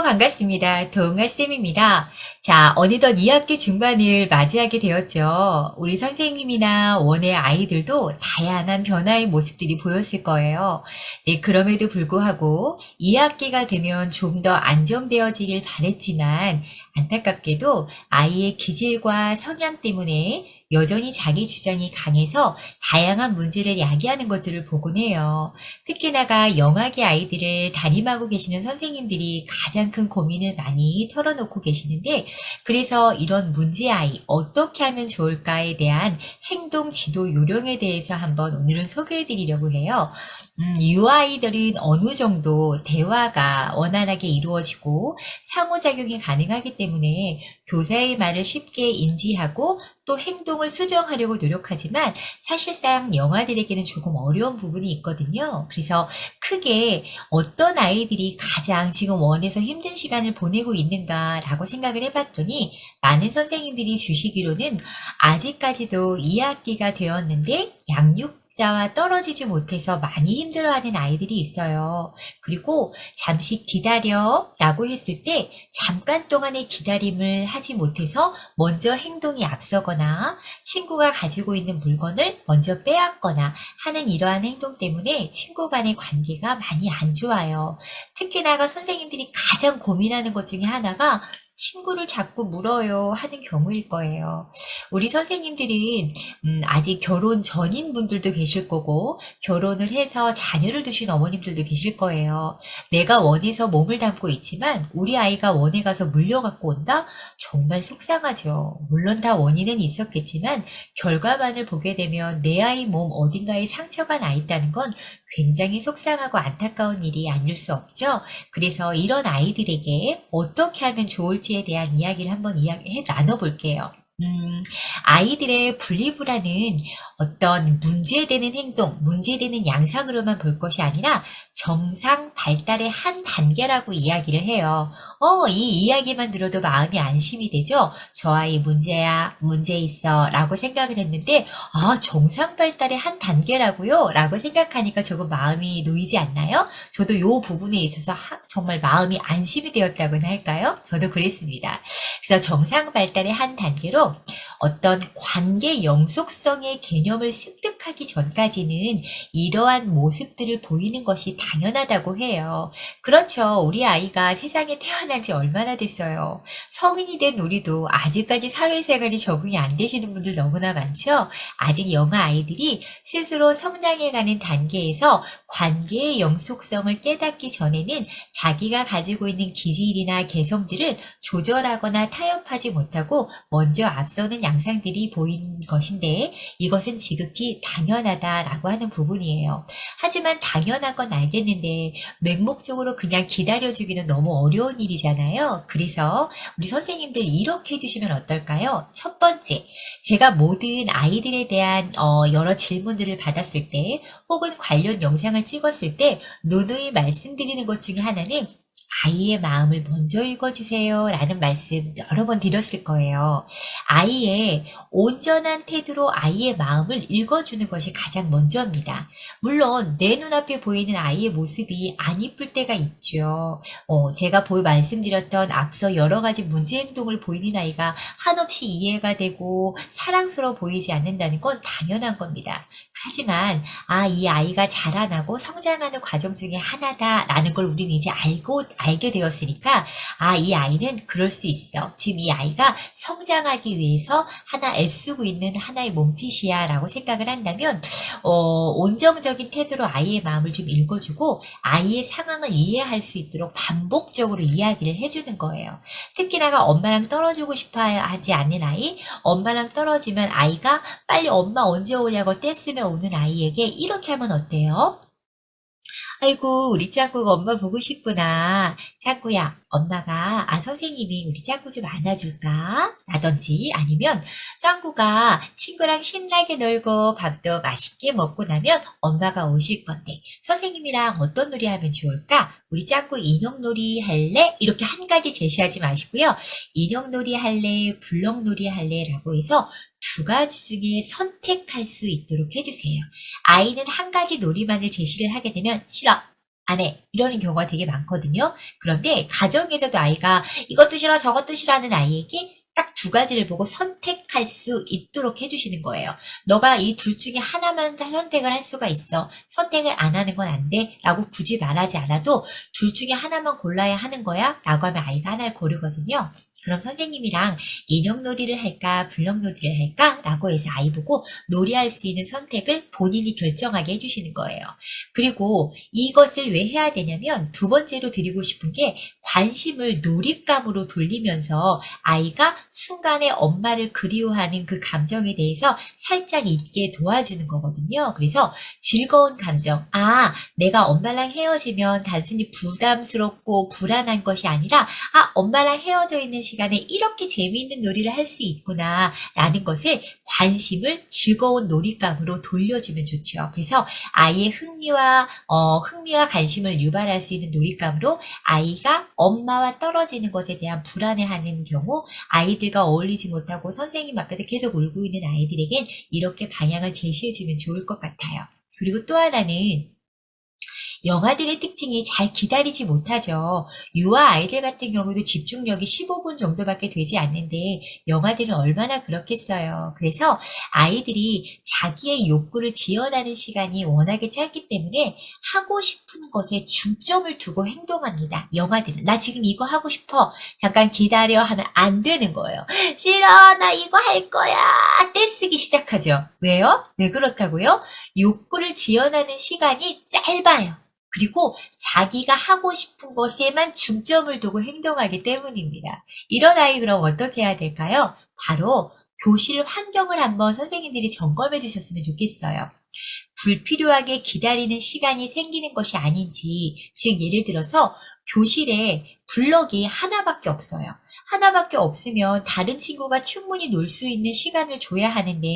반갑습니다. 동아쌤입니다. 자, 어느덧 2학기 중반을 맞이하게 되었죠. 우리 선생님이나 원의 아이들도 다양한 변화의 모습들이 보였을 거예요. 네, 그럼에도 불구하고 2학기가 되면 좀 더 안정되어지길 바랬지만 안타깝게도 아이의 기질과 성향 때문에 여전히 자기 주장이 강해서 다양한 문제를 야기하는 것들을 보곤 해요. 특히나가 영아기 아이들을 담임하고 계시는 선생님들이 가장 큰 고민을 많이 털어놓고 계시는데, 그래서 이런 문제 아이 어떻게 하면 좋을까에 대한 행동 지도 요령에 대해서 한번 오늘은 소개해 드리려고 해요. 이 아이들은 어느 정도 대화가 원활하게 이루어지고 상호작용이 가능하기 때문에 교사의 말을 쉽게 인지하고 또 행동을 수정하려고 노력하지만 사실상 영아들에게는 조금 어려운 부분이 있거든요. 그래서 크게 어떤 아이들이 가장 지금 원에서 힘든 시간을 보내고 있는가라고 생각을 해봤더니 많은 선생님들이 주시기로는 아직까지도 2학기가 되었는데 양육자와 떨어지지 못해서 많이 힘들어하는 아이들이 있어요. 그리고 잠시 기다려 라고 했을 때 잠깐 동안의 기다림을 하지 못해서 먼저 행동이 앞서거나 친구가 가지고 있는 물건을 먼저 빼앗거나 하는 이러한 행동 때문에 친구 간의 관계가 많이 안 좋아요. 특히나가 선생님들이 가장 고민하는 것 중에 하나가 친구를 자꾸 물어요 하는 경우일 거예요. 우리 선생님들은 아직 결혼 전인 분들도 계실 거고 결혼을 해서 자녀를 두신 어머님들도 계실 거예요. 내가 원에서 몸을 담고 있지만 우리 아이가 원에 가서 물려갖고 온다? 정말 속상하죠. 물론 다 원인은 있었겠지만 결과만을 보게 되면 내 아이 몸 어딘가에 상처가 나 있다는 건 굉장히 속상하고 안타까운 일이 아닐 수 없죠. 그래서 이런 아이들에게 어떻게 하면 좋을지에 대한 이야기를 한번 나눠볼게요. 아이들의 분리불안은 어떤 문제되는 행동, 문제되는 양상으로만 볼 것이 아니라 정상 발달의 한 단계라고 이야기를 해요. 이 이야기만 들어도 마음이 안심이 되죠? 저 아이 문제야, 문제 있어 라고 생각을 했는데 정상 발달의 한 단계라고요? 라고 생각하니까 조금 마음이 놓이지 않나요? 저도 요 부분에 있어서 정말 마음이 안심이 되었다고나 할까요? 저도 그랬습니다. 그래서 정상 발달의 한 단계로 어떤 관계 영속성의 개념을 습득하기 전까지는 이러한 모습들을 보이는 것이 당연하다고 해요. 그렇죠. 우리 아이가 세상에 태어난 지 얼마나 됐어요. 성인이 된 우리도 아직까지 사회생활이 적응이 안 되시는 분들 너무나 많죠. 아직 영아 아이들이 스스로 성장해가는 단계에서 관계의 영속성을 깨닫기 전에는 자기가 가지고 있는 기질이나 개성들을 조절하거나 타협하지 못하고 먼저 앞서는 양상들이 보인 것인데 이것은 지극히 당연하다라고 하는 부분이에요. 하지만 당연한 건 알겠는데 맹목적으로 그냥 기다려주기는 너무 어려운 일이잖아요. 그래서 우리 선생님들 이렇게 해주시면 어떨까요? 첫 번째, 제가 모든 아이들에 대한 여러 질문들을 받았을 때 혹은 관련 영상을 찍었을 때 누누이 말씀드리는 것 중에 하나는 아이의 마음을 먼저 읽어주세요 라는 말씀 여러 번 드렸을 거예요. 아이의 온전한 태도로 아이의 마음을 읽어주는 것이 가장 먼저입니다. 물론 내 눈앞에 보이는 아이의 모습이 안 이쁠 때가 있죠. 제가 말씀드렸던 앞서 여러 가지 문제 행동을 보이는 아이가 한없이 이해가 되고 사랑스러워 보이지 않는다는 건 당연한 겁니다. 하지만 이 아이가 자라나고 성장하는 과정 중에 하나다라는 걸 우리는 이제 알게 되었으니까 이 아이는 그럴 수 있어. 지금 이 아이가 성장하기 위해서 하나 애쓰고 있는 하나의 몸짓이야 라고 생각을 한다면 온정적인 태도로 아이의 마음을 좀 읽어주고 아이의 상황을 이해할 수 있도록 반복적으로 이야기를 해주는 거예요. 특히나 엄마랑 떨어지고 싶어 하지 않는 아이, 엄마랑 떨어지면 아이가 빨리 엄마 언제 오냐고 떼쓰며 오는 아이에게 이렇게 하면 어때요? 아이고 우리 짱구가 엄마 보고 싶구나. 짱구야 엄마가 선생님이 우리 짱구 좀 안아줄까? 라든지 아니면 짱구가 친구랑 신나게 놀고 밥도 맛있게 먹고 나면 엄마가 오실 건데 선생님이랑 어떤 놀이 하면 좋을까? 우리 짱구 인형놀이 할래? 이렇게 한 가지 제시하지 마시고요. 인형놀이 할래? 블럭놀이 할래? 라고 해서 두 가지 중에 선택할 수 있도록 해주세요. 아이는 한 가지 놀이만을 제시를 하게 되면 싫어. 안 해. 이러는 경우가 되게 많거든요. 그런데 가정에서도 아이가 이것도 싫어 저것도 싫어하는 아이에게 딱 두 가지를 보고 선택할 수 있도록 해주시는 거예요. 너가 이 둘 중에 하나만 선택을 할 수가 있어. 선택을 안 하는 건 안 돼. 라고 굳이 말하지 않아도 둘 중에 하나만 골라야 하는 거야. 라고 하면 아이가 하나를 고르거든요. 그럼 선생님이랑 인형놀이를 할까 블럭놀이를 할까? 라고 해서 아이 보고 놀이할 수 있는 선택을 본인이 결정하게 해주시는 거예요. 그리고 이것을 왜 해야 되냐면 두 번째로 드리고 싶은 게 관심을 놀잇감으로 돌리면서 아이가 순간에 엄마를 그리워하는 그 감정에 대해서 살짝 잊게 도와주는 거거든요. 그래서 즐거운 감정, 내가 엄마랑 헤어지면 단순히 부담스럽고 불안한 것이 아니라 엄마랑 헤어져 있는 시간에 이렇게 재미있는 놀이를 할 수 있구나 라는 것을 관심을 즐거운 놀잇감으로 돌려주면 좋죠. 그래서 아이의 흥미와 관심을 유발할 수 있는 놀잇감으로 아이가 엄마와 떨어지는 것에 대한 불안해하는 경우 아이들과 어울리지 못하고 선생님 앞에서 계속 울고 있는 아이들에겐 이렇게 방향을 제시해주면 좋을 것 같아요. 그리고 또 하나는 영화들의 특징이 잘 기다리지 못하죠. 유아 아이들 같은 경우도 집중력이 15분 정도밖에 되지 않는데 영화들은 얼마나 그렇겠어요. 그래서 아이들이 자기의 욕구를 지어나는 시간이 워낙에 짧기 때문에 하고 싶은 것에 중점을 두고 행동합니다. 영화들은 나 지금 이거 하고 싶어. 잠깐 기다려 하면 안 되는 거예요. 싫어 나 이거 할 거야. 떼쓰기 시작하죠. 왜요? 왜 그렇다고요? 욕구를 지어나는 시간이 짧아요. 그리고 자기가 하고 싶은 것에만 중점을 두고 행동하기 때문입니다. 이런 아이 그럼 어떻게 해야 될까요? 바로 교실 환경을 한번 선생님들이 점검해 주셨으면 좋겠어요. 불필요하게 기다리는 시간이 생기는 것이 아닌지, 즉 예를 들어서 교실에 블럭이 하나밖에 없어요. 하나밖에 없으면 다른 친구가 충분히 놀 수 있는 시간을 줘야 하는데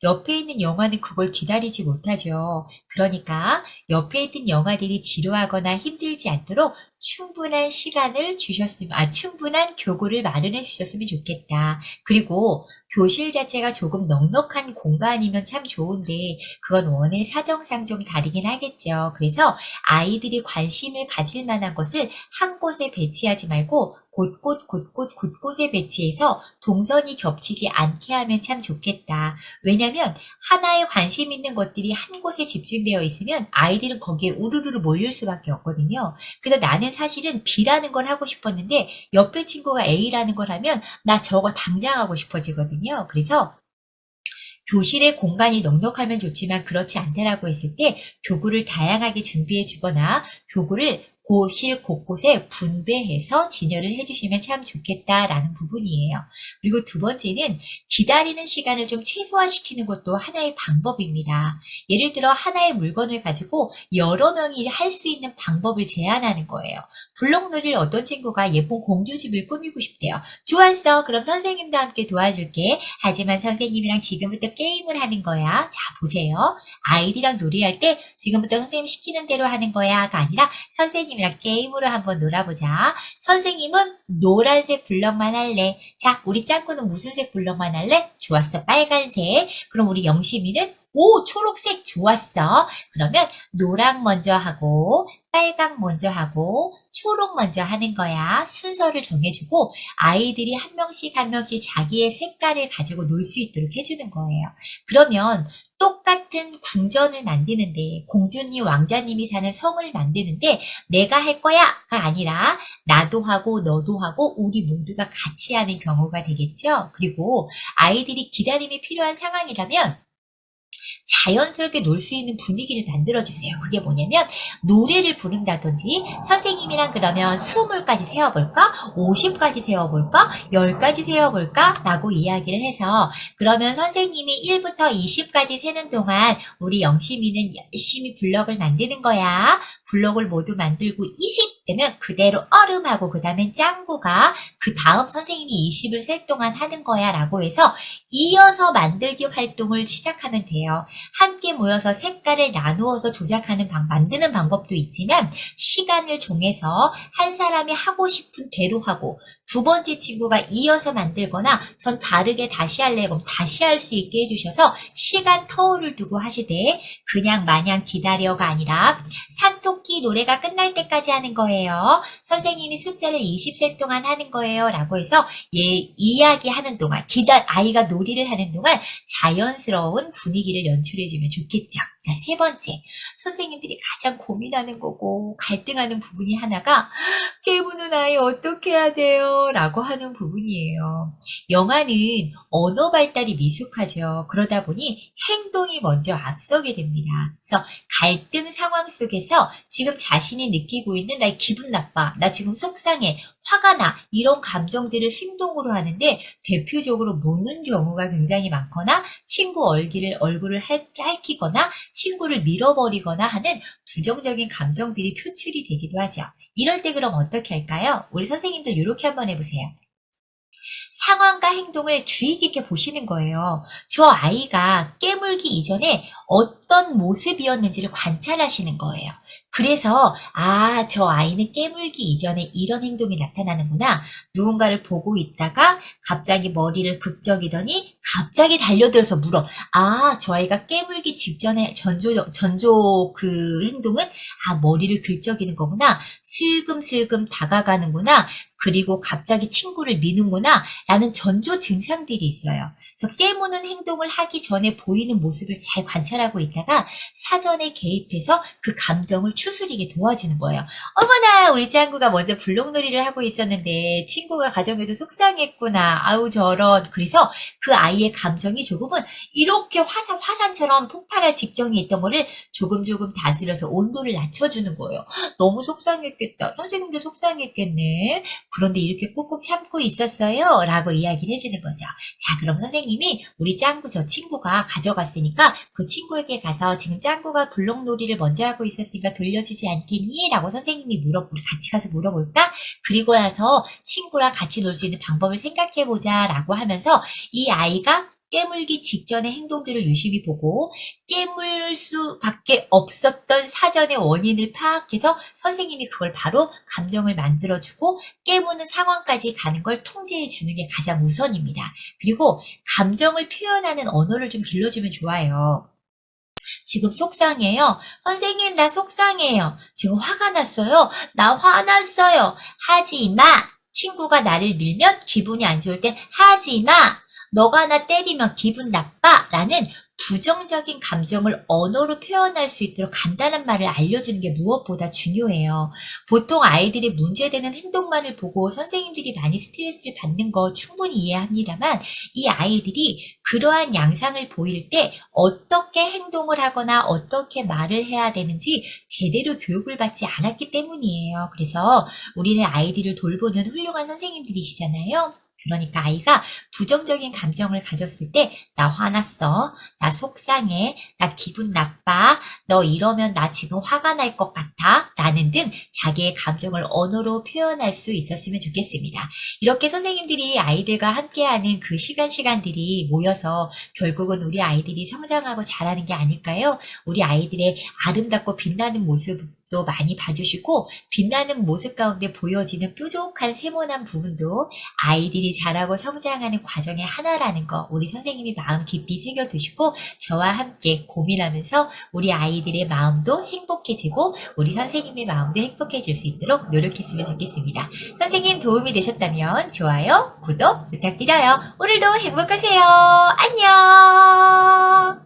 옆에 있는 영화는 그걸 기다리지 못하죠. 그러니까 옆에 있는 영화들이 지루하거나 힘들지 않도록 충분한 시간을 충분한 교구를 마련해 주셨으면 좋겠다. 그리고 교실 자체가 조금 넉넉한 공간이면 참 좋은데 그건 원의 사정상 좀 다르긴 하겠죠. 그래서 아이들이 관심을 가질 만한 것을 한 곳에 배치하지 말고 곳곳에 배치해서 동선이 겹치지 않게 하면 참 좋겠다. 왜냐면 하나에 관심 있는 것들이 한 곳에 집중되어 있으면 아이들은 거기에 우르르 몰릴 수밖에 없거든요. 그래서 나는 사실은 B라는 걸 하고 싶었는데 옆에 친구가 A라는 걸 하면 나 저거 당장 하고 싶어지거든요. 그래서 교실의 공간이 넉넉하면 좋지만 그렇지 않다라고 했을 때 교구를 다양하게 준비해 주거나 교구를 교실 곳곳에 분배해서 진열을 해주시면 참 좋겠다라는 부분이에요. 그리고 두 번째는 기다리는 시간을 좀 최소화시키는 것도 하나의 방법입니다. 예를 들어 하나의 물건을 가지고 여러 명이 할 수 있는 방법을 제안하는 거예요. 블록놀이를 어떤 친구가 예쁜 공주집을 꾸미고 싶대요. 좋았어. 그럼 선생님도 함께 도와줄게. 하지만 선생님이랑 지금부터 게임을 하는 거야. 자, 보세요. 아이들이랑 놀이할 때 지금부터 선생님 시키는 대로 하는 거야가 아니라 선생님이랑 게임으로 한번 놀아보자. 선생님은 노란색 블럭만 할래. 자, 우리 짱구는 무슨 색 블럭만 할래? 좋았어. 빨간색. 그럼 우리 영심이는 초록색 좋았어. 그러면 노랑 먼저 하고 빨강 먼저 하고 초록 먼저 하는 거야. 순서를 정해주고 아이들이 한 명씩 한 명씩 자기의 색깔을 가지고 놀 수 있도록 해주는 거예요. 그러면 똑같은 궁전을 만드는데 공주님 왕자님이 사는 성을 만드는데 내가 할 거야가 아니라 나도 하고 너도 하고 우리 모두가 같이 하는 경우가 되겠죠. 그리고 아이들이 기다림이 필요한 상황이라면 자연스럽게 놀 수 있는 분위기를 만들어주세요. 그게 뭐냐면 노래를 부른다든지 선생님이랑 그러면 20까지 세어볼까? 50까지 세어볼까? 10까지 세어볼까? 라고 이야기를 해서 그러면 선생님이 1부터 20까지 세는 동안 우리 영심이는 열심히 블럭을 만드는 거야. 블럭을 모두 만들고 20! 되면 그대로 얼음하고 그 다음엔 짱구가 그 다음 선생님이 20을 셀 동안 하는 거야 라고 해서 이어서 만들기 활동을 시작하면 돼요. 함께 모여서 색깔을 나누어서 만드는 방법도 있지만 시간을 정해서 한 사람이 하고 싶은 대로 하고 두 번째 친구가 이어서 만들거나 전 다르게 다시 할래 그럼 다시 할 수 있게 해주셔서 시간 터울을 두고 하시되 그냥 마냥 기다려가 아니라 산토끼 노래가 끝날 때까지 하는 거예요. 선생님이 숫자를 20셀 동안 하는 거예요 라고 해서 이야기하는 동안 아이가 놀이를 하는 동안 자연스러운 분위기를 연출해주면 좋겠죠. 자, 세 번째 선생님들이 가장 고민하는 거고 갈등하는 부분이 하나가 깨무는 아이 어떻게 해야 돼요? 라고 하는 부분이에요. 영아는 언어 발달이 미숙하죠. 그러다 보니 행동이 먼저 앞서게 됩니다. 그래서 갈등 상황 속에서 지금 자신이 느끼고 있는 나 기분 나빠, 나 지금 속상해, 화가 나 이런 감정들을 행동으로 하는데 대표적으로 무는 경우가 굉장히 많거나 친구 얼굴을 핥히거나 친구를 밀어버리거나 하는 부정적인 감정들이 표출이 되기도 하죠. 이럴 때 그럼 어떻게 할까요? 우리 선생님들 이렇게 한번 해보세요. 상황과 행동을 주의 깊게 보시는 거예요. 저 아이가 깨물기 이전에 어떤 모습이었는지를 관찰하시는 거예요. 그래서 저 아이는 깨물기 이전에 이런 행동이 나타나는구나. 누군가를 보고 있다가 갑자기 머리를 극적이더니 갑자기 달려들어서 물어. 저 아이가 깨물기 직전에 전조 그 행동은 머리를 긁적이는 거구나. 슬금슬금 다가가는구나. 그리고 갑자기 친구를 미는구나 라는 전조 증상들이 있어요. 그래서 깨무는 행동을 하기 전에 보이는 모습을 잘 관찰하고 있다가 사전에 개입해서 그 감정을 추스리게 도와주는 거예요. 어머나 우리 짱구가 먼저 블록놀이를 하고 있었는데 친구가 가정에도 속상했구나. 아우 저런. 그래서 그 아이의 감정이 조금은 이렇게 화산처럼 폭발할 직전에 있던 거를 조금 다스려서 온도를 낮춰주는 거예요. 너무 속상했겠다. 선생님도 속상했겠네. 그런데 이렇게 꾹꾹 참고 있었어요 라고 이야기를 해주는 거죠. 자, 그럼 선생님이 우리 짱구 저 친구가 가져갔으니까 그 친구에게 가서 지금 짱구가 블록놀이를 먼저 하고 있었으니까 돌려주지 않겠니? 라고 선생님이 같이 가서 물어볼까? 그리고 나서 친구랑 같이 놀 수 있는 방법을 생각해보자 라고 하면서 이 아이가 깨물기 직전의 행동들을 유심히 보고 깨물 수밖에 없었던 사전의 원인을 파악해서 선생님이 그걸 바로 감정을 만들어주고 깨무는 상황까지 가는 걸 통제해주는 게 가장 우선입니다. 그리고 감정을 표현하는 언어를 좀 길러주면 좋아요. 지금 속상해요. 선생님 나 속상해요. 지금 화가 났어요. 나 화났어요. 하지마. 친구가 나를 밀면 기분이 안 좋을 땐 하지마. 너가 나 때리면 기분 나빠 라는 부정적인 감정을 언어로 표현할 수 있도록 간단한 말을 알려주는 게 무엇보다 중요해요. 보통 아이들이 문제되는 행동만을 보고 선생님들이 많이 스트레스를 받는 거 충분히 이해합니다만 이 아이들이 그러한 양상을 보일 때 어떻게 행동을 하거나 어떻게 말을 해야 되는지 제대로 교육을 받지 않았기 때문이에요. 그래서 우리는 아이들을 돌보는 훌륭한 선생님들이시잖아요. 그러니까 아이가 부정적인 감정을 가졌을 때 나 화났어, 나 속상해, 나 기분 나빠, 너 이러면 나 지금 화가 날 것 같아 라는 등 자기의 감정을 언어로 표현할 수 있었으면 좋겠습니다. 이렇게 선생님들이 아이들과 함께하는 그 시간들이 모여서 결국은 우리 아이들이 성장하고 자라는 게 아닐까요? 우리 아이들의 아름답고 빛나는 모습도 많이 봐주시고 빛나는 모습 가운데 보여지는 뾰족한 세모난 부분도 아이들이 자라고 성장하는 과정의 하나라는 거 우리 선생님이 마음 깊이 새겨두시고 저와 함께 고민하면서 우리 아이들의 마음도 행복해지고 우리 선생님의 마음도 행복해질 수 있도록 노력했으면 좋겠습니다. 선생님 도움이 되셨다면 좋아요, 구독 부탁드려요. 오늘도 행복하세요. 안녕.